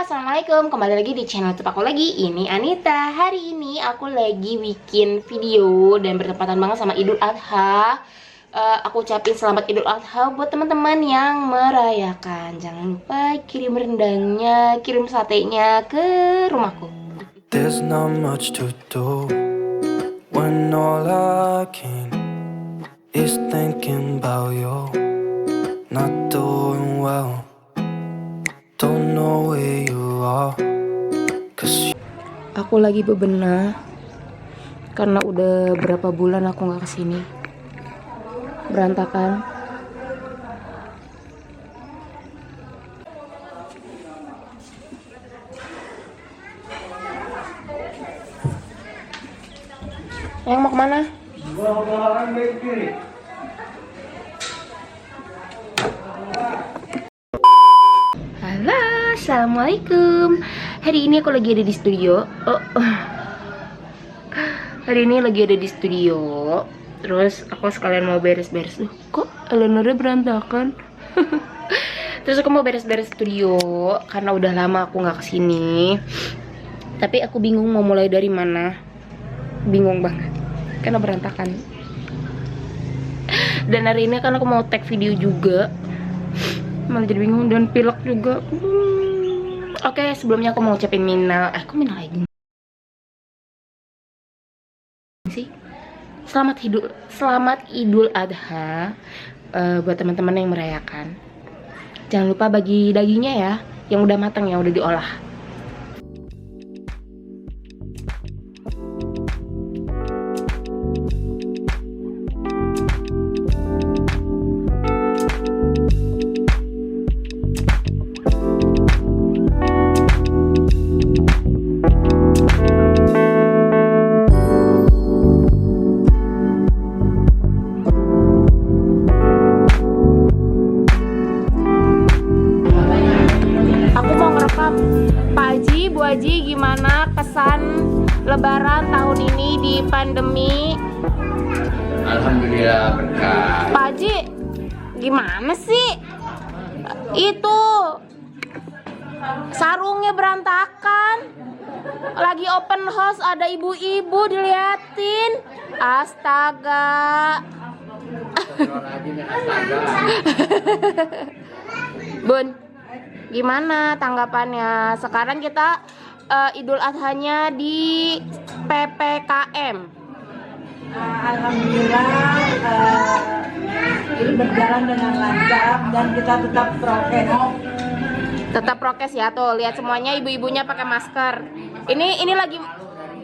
Assalamualaikum, kembali lagi di channel YouTube aku lagi. Ini Anita. Hari ini aku lagi bikin video dan bertepatan banget sama Idul Adha. Aku ucapin selamat Idul Adha buat teman-teman yang merayakan. Jangan lupa kirim rendangnya, kirim satenya ke rumahku. There's not much to do when all I can is thinking about you. Not doing well, don't know where you are. Aku lagi bebenah karena udah berapa bulan aku nggak kesini. Berantakan. Yang mau kemana? Halo, assalamualaikum. Hari ini aku lagi ada di studio. Hari ini lagi ada di studio. Terus aku sekalian mau beres-beres. Kok Eleanornya berantakan? Terus aku mau beres-beres studio karena udah lama aku nggak kesini. Tapi aku bingung mau mulai dari mana. Bingung banget karena berantakan. Dan hari ini kan aku mau tag video juga. Malah jadi bingung dan pilek juga. Oke, sebelumnya aku mau ucapin minal. Aku minal lagi sih. Selamat Idul Adha buat teman-teman yang merayakan. Jangan lupa bagi dagingnya ya, yang udah matang, yang udah diolah. Pak Haji, Bu Haji, gimana kesan Lebaran tahun ini di pandemi? Alhamdulillah berkah. Pak Haji, gimana sih? Itu sarungnya berantakan. Lagi open house ada ibu-ibu diliatin. Astaga. Bun, gimana tanggapannya? Sekarang kita Idul Adhanya di PPKM. Alhamdulillah ini berjalan dengan lancar dan kita tetap prokes. Tetap prokes ya, tuh lihat semuanya ibu-ibunya pakai masker. Ini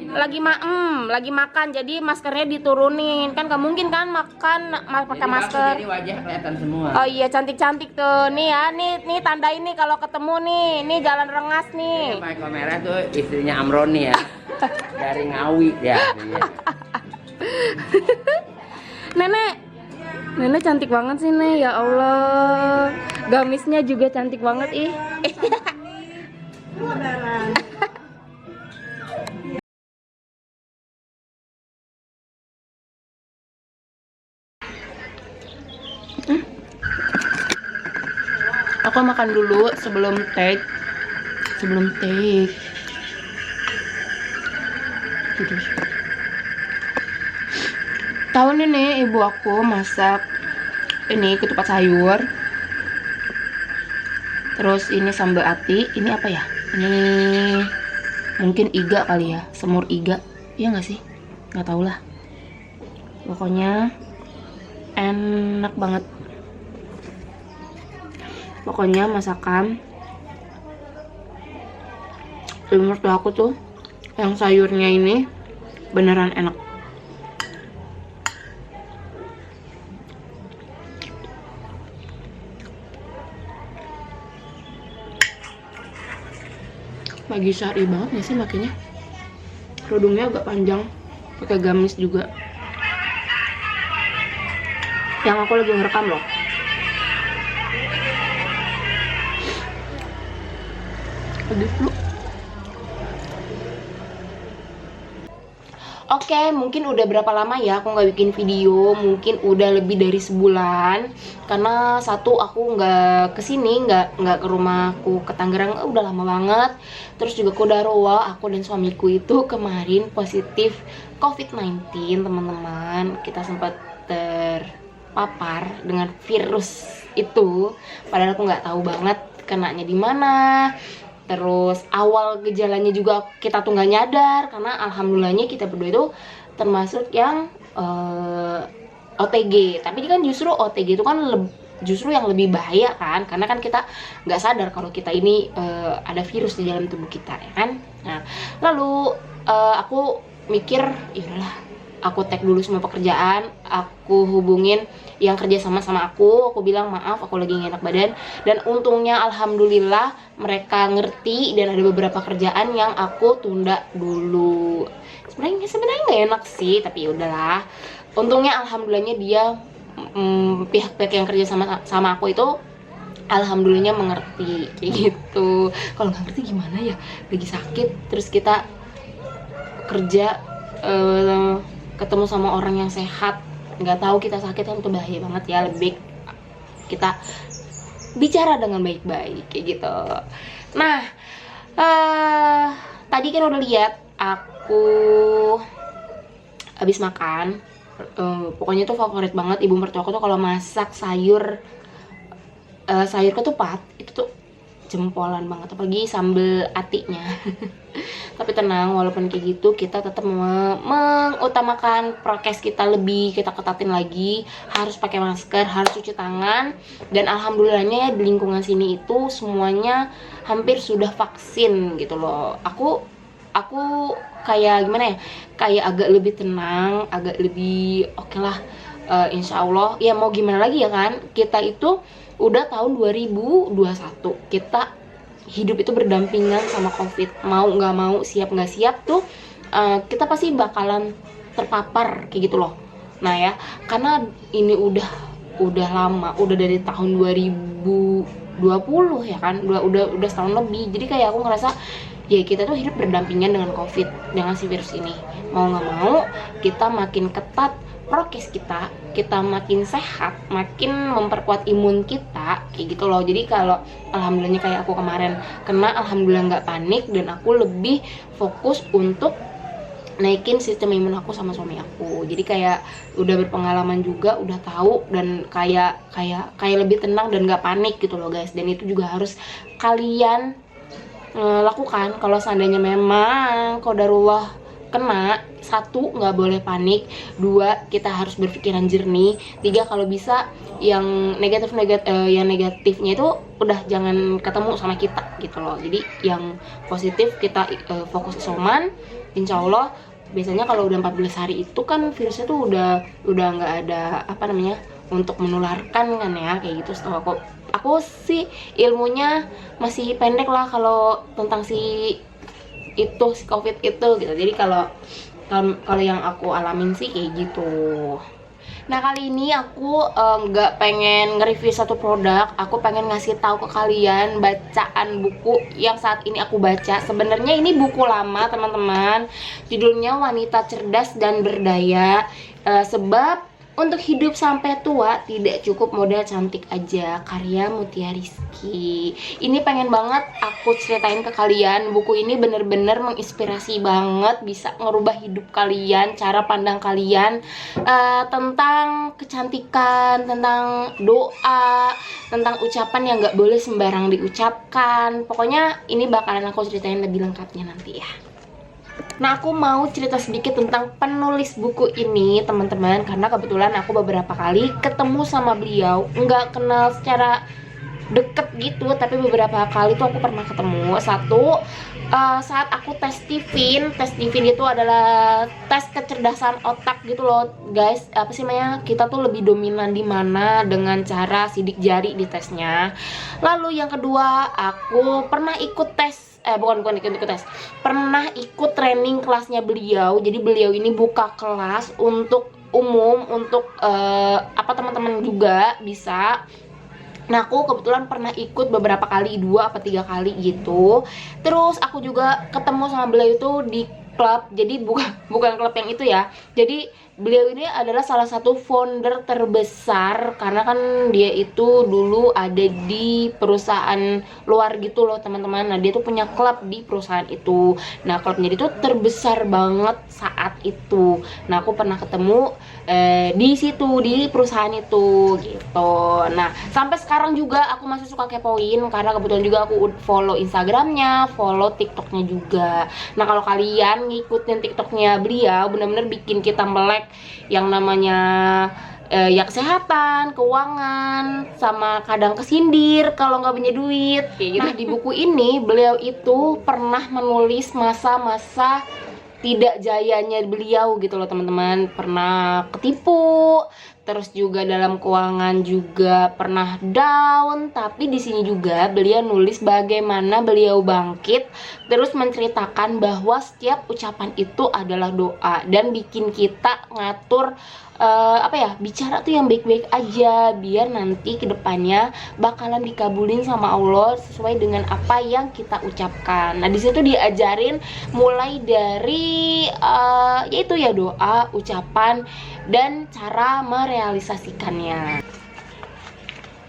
lagi makan, jadi maskernya diturunin. Kan gak mungkin kan makan pakai masker. Jadi wajah kelihatan semua. Oh iya, cantik-cantik tuh. Nih ya, nih tanda ini kalau ketemu nih. Nih jalan rengas nih. Pakai kamera tuh istrinya Amroni ya. Dari Ngawi ya. Nenek cantik banget sih, Nek. Ya Allah. Gamisnya juga cantik banget ih. Aku makan dulu sebelum take. Tahun ini ibu aku masak ini ketupat sayur. Terus ini sambal ati. Ini apa ya? Ini mungkin iga kali ya, semur iga. Iya nggak sih? Nggak tahu lah. Pokoknya enak banget. Pokoknya masakan menurut aku tuh yang sayurnya ini beneran enak. Lagi syari banget nih sih makanya. Kerudungnya agak panjang, pakai gamis juga. Yang aku lagi ngerekam loh. Lagi flu. Oke, mungkin udah berapa lama ya aku nggak bikin video, mungkin udah lebih dari sebulan. Karena satu, aku nggak kesini, nggak ke rumahku ke Tangerang, udah lama banget. Terus juga Kodarua, aku dan suamiku itu kemarin positif COVID-19, teman-teman. Kita sempat terpapar dengan virus itu, padahal aku nggak tahu banget kenanya di mana. Terus awal gejalanya juga kita tuh nggak nyadar, karena alhamdulillahnya kita berdua itu termasuk yang OTG. Tapi kan justru OTG itu kan justru yang lebih bahaya kan, karena kan kita nggak sadar kalau kita ini ada virus di dalam tubuh kita, ya kan. Nah, lalu aku mikir, yaudahlah, aku tag dulu semua pekerjaan, aku hubungin yang kerja sama aku bilang maaf aku lagi gak enak badan, dan untungnya alhamdulillah mereka ngerti dan ada beberapa kerjaan yang aku tunda dulu. Sebenarnya nggak enak sih, tapi udahlah. Untungnya alhamdulillahnya dia pihak-pihak yang kerja sama aku itu alhamdulillahnya mengerti kayak gitu. Kalau nggak ngerti gimana ya, lagi sakit terus kita kerja ketemu sama orang yang sehat, nggak tahu kita sakit kan, itu bahaya banget ya. Lebih kita bicara dengan baik-baik kayak gitu. Nah, tadi kan udah lihat aku habis makan. Pokoknya tuh favorit banget ibu mertuaku tuh kalau masak sayur ketupat itu tuh jempolan banget, apalagi sambal atinya. Tapi tenang, walaupun kayak gitu kita tetap mengutamakan prokes kita, lebih kita ketatin lagi, harus pakai masker, harus cuci tangan. Dan alhamdulillahnya di lingkungan sini itu semuanya hampir sudah vaksin gitu loh. Aku kayak gimana ya, kayak agak lebih tenang, agak lebih oke lah. Insya Allah ya, mau gimana lagi ya kan, kita itu udah tahun 2021, kita hidup itu berdampingan sama COVID. Mau nggak mau, siap nggak siap tuh kita pasti bakalan terpapar kayak gitu loh. Nah ya, karena ini udah lama, udah dari tahun 2020 ya kan, udah setahun lebih. Jadi kayak aku ngerasa ya kita tuh hidup berdampingan dengan COVID, dengan si virus ini. Mau nggak mau kita makin ketat prokes kita makin sehat, makin memperkuat imun kita kayak gitu loh. Jadi kalau alhamdulillahnya kayak aku kemarin kena, alhamdulillah nggak panik, dan aku lebih fokus untuk naikin sistem imun aku sama suami aku. Jadi kayak udah berpengalaman juga, udah tahu, dan kayak lebih tenang dan nggak panik gitu loh guys. Dan itu juga harus kalian lakukan kalau seandainya memang qadarullah kena. Satu, nggak boleh panik. Dua, kita harus berpikiran jernih. Tiga, kalau bisa yang negatifnya itu udah jangan ketemu sama kita gitu loh. Jadi yang positif kita fokus isoman. Insya Allah biasanya kalau udah 14 hari itu kan virusnya tuh udah nggak ada untuk menularkan kan ya, kayak gitu. Setahu aku sih ilmunya masih pendek lah kalau tentang si COVID itu gitu. Jadi kalau yang aku alamin sih kayak gitu. Nah, kali ini aku nggak pengen nge-review satu produk, aku pengen ngasih tahu ke kalian bacaan buku yang saat ini aku baca. Sebenarnya ini buku lama teman-teman, judulnya Wanita Cerdas dan Berdaya. Sebab untuk hidup sampai tua tidak cukup modal cantik aja, karya Mutia Rizky. Ini pengen banget aku ceritain ke kalian. Buku ini bener-bener menginspirasi banget, bisa ngerubah hidup kalian, cara pandang kalian tentang kecantikan, tentang doa, tentang ucapan yang gak boleh sembarang diucapkan. Pokoknya ini bakalan aku ceritain lebih lengkapnya nanti ya. Nah, aku mau cerita sedikit tentang penulis buku ini teman-teman, karena kebetulan aku beberapa kali ketemu sama beliau. Nggak kenal secara deket gitu, tapi beberapa kali tuh aku pernah ketemu. Satu, saat aku tes Tivin itu adalah tes kecerdasan otak gitu loh guys. Apa sih namanya, kita tuh lebih dominan di mana dengan cara sidik jari di tesnya. Lalu yang kedua, aku pernah ikut tes pernah ikut training kelasnya beliau. Jadi beliau ini buka kelas untuk umum, untuk teman-teman juga bisa. Nah, aku kebetulan pernah ikut beberapa kali, 2 atau 3 kali gitu. Terus aku juga ketemu sama beliau itu di klub. Jadi bukan klub yang itu ya. Jadi beliau ini adalah salah satu founder terbesar, karena kan dia itu dulu ada di perusahaan luar gitu loh teman-teman. Nah dia tuh punya klub di perusahaan itu. Nah klubnya dia tuh terbesar banget saat itu. Nah aku pernah ketemu di situ, di perusahaan itu gitu. Nah sampai sekarang juga aku masih suka kepoin, karena kebetulan juga aku follow Instagramnya, follow TikToknya juga. Nah kalau kalian ngikutin TikToknya beliau, bener-bener bikin kita melek yang namanya ya kesehatan, keuangan, sama kadang kesindir kalau nggak punya duit kayak gitu. Nah di buku ini beliau itu pernah menulis masa-masa tidak jayanya beliau gitu loh teman-teman. Pernah ketipu, terus juga dalam keuangan juga pernah down, tapi di sini juga beliau nulis bagaimana beliau bangkit, terus menceritakan bahwa setiap ucapan itu adalah doa dan bikin kita ngatur bicara tuh yang baik-baik aja, biar nanti kedepannya bakalan dikabulin sama Allah sesuai dengan apa yang kita ucapkan. Nah di situ diajarin mulai dari yaitu ya doa, ucapan, dan cara merealisasikannya.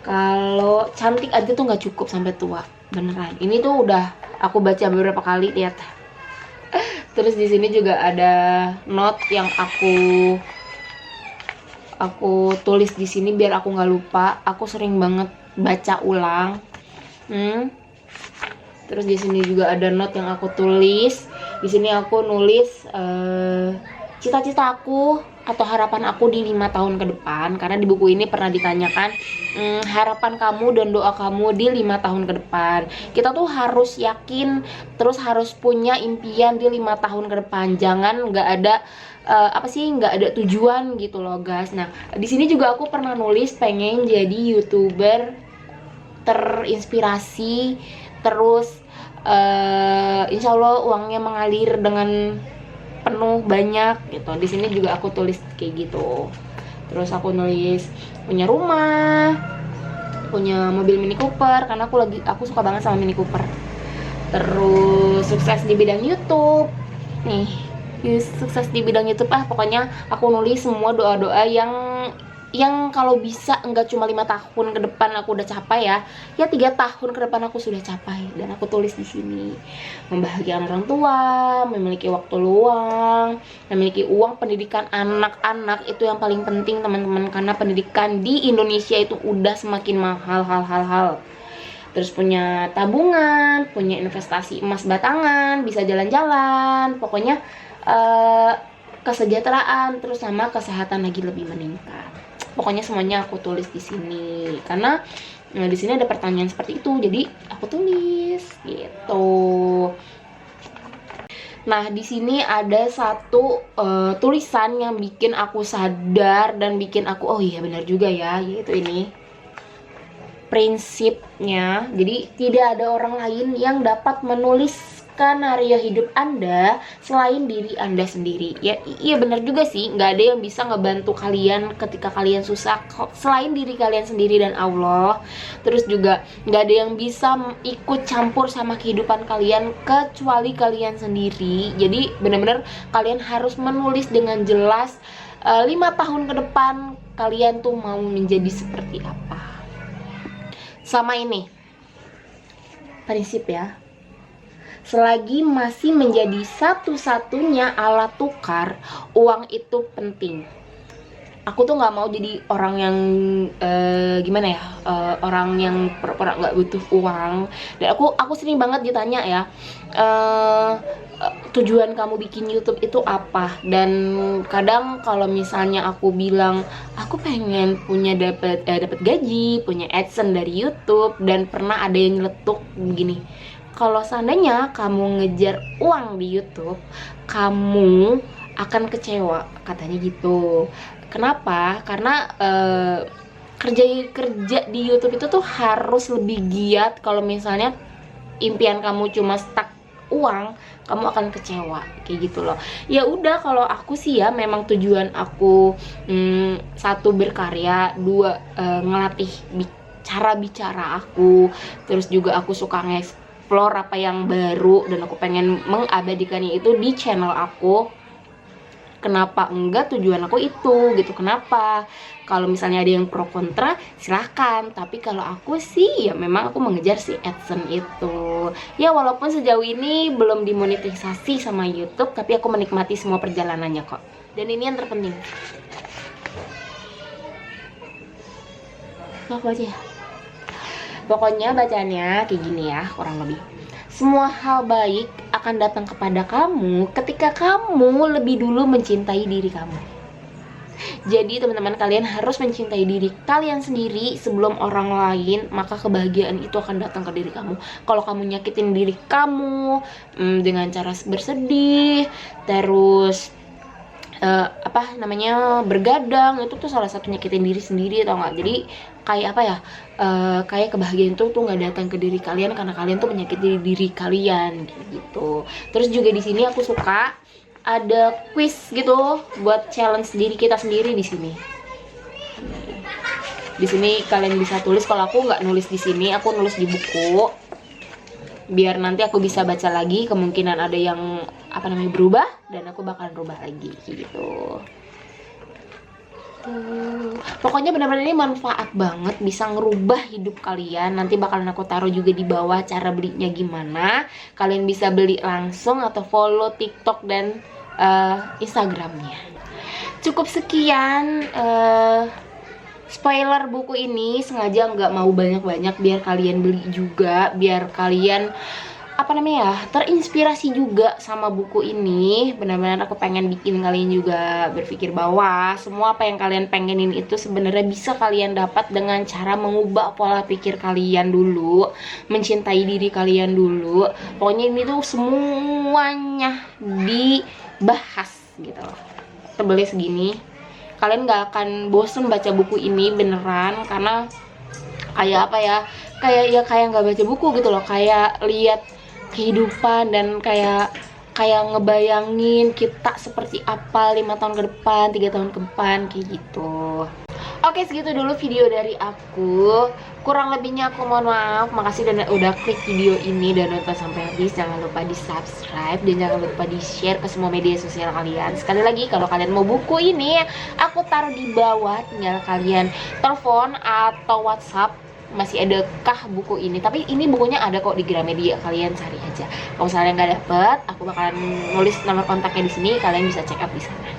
Kalau cantik aja tuh nggak cukup sampai tua, beneran. Ini tuh udah aku baca beberapa kali, lihat. Terus di sini juga ada note yang aku tulis di sini biar aku nggak lupa. Aku sering banget baca ulang. Terus di sini juga ada note yang aku tulis. Di sini aku nulis cita-cita aku atau harapan aku di 5 tahun ke depan, karena di buku ini pernah ditanyakan harapan kamu dan doa kamu di 5 tahun ke depan. Kita tuh harus yakin, terus harus punya impian di 5 tahun ke depan. Jangan nggak ada nggak ada tujuan gitu loh guys. Nah di sini juga aku pernah nulis pengen jadi YouTuber terinspirasi, terus insya Allah uangnya mengalir dengan penuh banyak gitu. Di sini juga aku tulis kayak gitu. Terus aku nulis punya rumah, punya mobil Mini Cooper, karena aku suka banget sama Mini Cooper. Terus sukses di bidang YouTube nih, sukses di bidang YouTube. Pokoknya aku nulis semua doa-doa yang kalau bisa enggak cuma 5 tahun ke depan aku udah capai ya 3 tahun ke depan aku sudah capai. Dan aku tulis di sini membahagiakan orang tua, memiliki waktu luang, memiliki uang, pendidikan anak-anak itu yang paling penting teman-teman, karena pendidikan di Indonesia itu udah semakin mahal hal-hal. Terus punya tabungan, punya investasi emas batangan, bisa jalan-jalan, pokoknya kesejahteraan, terus sama kesehatan lagi lebih meningkat. Pokoknya semuanya aku tulis di sini, karena di sini ada pertanyaan seperti itu, jadi aku tulis gitu. Nah di sini ada satu tulisan yang bikin aku sadar dan bikin aku oh iya benar juga ya, yaitu ini prinsipnya. Jadi tidak ada orang lain yang dapat menulis skenario hidup Anda selain diri Anda sendiri. Ya iya benar juga sih, nggak ada yang bisa ngebantu kalian ketika kalian susah selain diri kalian sendiri dan Allah. Terus juga nggak ada yang bisa ikut campur sama kehidupan kalian kecuali kalian sendiri. Jadi benar-benar kalian harus menulis dengan jelas 5 tahun ke depan kalian tuh mau menjadi seperti apa. Sama ini prinsip ya, selagi masih menjadi satu-satunya alat tukar, uang itu penting. Aku tuh nggak mau jadi orang yang orang yang pura-pura nggak butuh uang. Dan aku sering banget ditanya ya, tujuan kamu bikin YouTube itu apa? Dan kadang kalau misalnya aku bilang aku pengen punya dapat gaji, punya AdSense dari YouTube, dan pernah ada yang nyeletuk begini, kalau seandainya kamu ngejar uang di YouTube, kamu akan kecewa, katanya gitu. Kenapa? Karena kerja di YouTube itu tuh harus lebih giat. Kalau misalnya impian kamu cuma stuck uang, kamu akan kecewa kayak gitu loh. Ya udah, kalau aku sih ya memang tujuan aku 1 berkarya, 2 ngelatih cara bicara aku, terus juga aku suka explore apa yang baru dan aku pengen mengabadikannya itu di channel aku. Kenapa enggak, tujuan aku itu gitu. Kenapa? Kalau misalnya ada yang pro kontra silahkan, tapi kalau aku sih ya memang aku mengejar si AdSense itu. Ya walaupun sejauh ini belum dimonetisasi sama YouTube, tapi aku menikmati semua perjalanannya kok. Dan ini yang terpenting. Apa aja ya? Pokoknya bacaannya kayak gini ya, kurang lebih. Semua hal baik akan datang kepada kamu ketika kamu lebih dulu mencintai diri kamu. Jadi teman-teman, kalian harus mencintai diri kalian sendiri sebelum orang lain, maka kebahagiaan itu akan datang ke diri kamu. Kalau kamu nyakitin diri kamu dengan cara bersedih, terus bergadang, itu tuh salah satu nyakitin diri sendiri, tau nggak? Jadi kayak apa ya, kayak kebahagiaan itu tuh nggak datang ke diri kalian karena kalian tuh menyakiti diri kalian gitu. Terus juga di sini aku suka ada quiz gitu buat challenge diri kita sendiri di sini. Di sini kalian bisa tulis. Kalau aku nggak nulis di sini, aku nulis di buku biar nanti aku bisa baca lagi. Kemungkinan ada yang berubah dan aku bakalan rubah lagi gitu. Pokoknya benar-benar ini manfaat banget, bisa ngerubah hidup kalian. Nanti bakalan aku taruh juga di bawah cara belinya gimana. Kalian bisa beli langsung atau follow TikTok dan Instagramnya. Cukup sekian spoiler buku ini, sengaja nggak mau banyak-banyak biar kalian beli juga, biar kalian terinspirasi juga sama buku ini. Benar-benar aku pengen bikin kalian juga berpikir bahwa semua apa yang kalian pengenin itu sebenarnya bisa kalian dapat dengan cara mengubah pola pikir kalian dulu, mencintai diri kalian dulu. Pokoknya ini tuh semuanya dibahas gitu. Tebelnya segini, kalian gak akan bosen baca buku ini beneran, karena kayak nggak baca buku gitu loh, kayak lihat kehidupan dan kayak ngebayangin kita seperti apa 5 tahun ke depan, 3 tahun ke depan, kayak gitu. Oke, segitu dulu video dari aku. Kurang lebihnya aku mohon maaf. Makasih udah klik video ini dan nonton sampai habis. Jangan lupa di subscribe dan jangan lupa di share ke semua media sosial kalian. Sekali lagi, kalau kalian mau buku ini, aku taruh di bawah. Tinggal kalian telepon atau WhatsApp. Masih adakah buku ini? Tapi ini bukunya ada kok di Gramedia, kalian cari aja. Kalau misalnya nggak dapet, aku bakalan nulis nomor kontaknya di sini, kalian bisa check up di sana.